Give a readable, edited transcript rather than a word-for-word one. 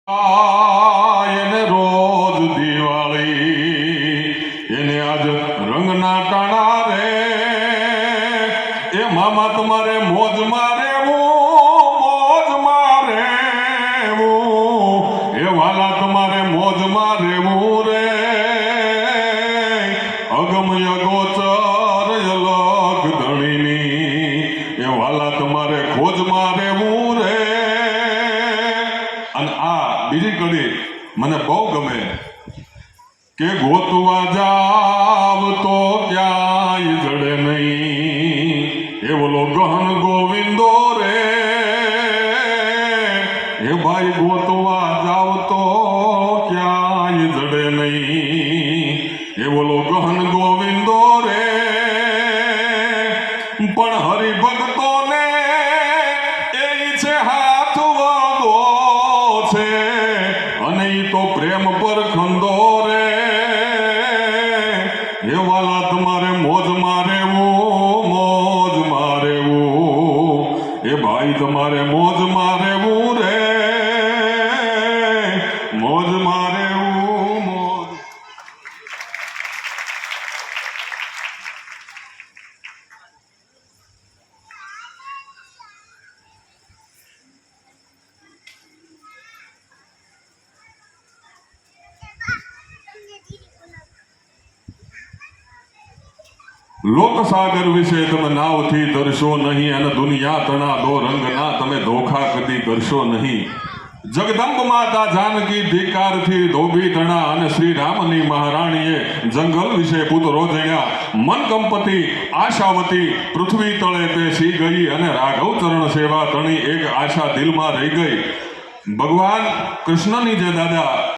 એને રોજ દિવાળી એને આજ રંગના ટાણા રે એ મામા તમારે મોજ મારે મોજ મારે એ વાલા તમારે મોજ મારે રે અગમ અગોચર અલગ ધણીની એ વાલા તમારે ખોજ મારે રે અને આ બીજી કડી મને બહુ ગમે કે ગોતવા જાવ તો ક્યાંય જડે નહીં એ બોલો ગહન ગોવિંદો રે એ ભાઈ ગોતવા જાવ તો ક્યાંય જડે નહીં એ બોલો ગહન ગોવિંદો રે પણ હરિભક્તોને એ છે હાથ વાગો છે અને ઈ તો પ્રેમ પર ખંડો રે એ વાલા તમારે મોજ મારે એ ભાઈ તમારે મોજ મારે રે મોજ મારે મોજ લોકસાગર વિશે તમે નાવથી તરશો નહીં અને દુનિયા તણા દો રંગના તમે ધોખા કદી કરશો નહીં જગદંબ માતા જાનકી ધિકારથી ધોબી તણા અને શ્રી રામની મહારાણીએ જંગલ વિશે પુત્રો જણ્યા મન કંપતી આશાવતી પૃથ્વી તળે પેસી ગઈ અને રાઘવ ચરણ સેવા તણી એક આશા દિલમાં રહી ગઈ ભગવાન કૃષ્ણની જે દાદા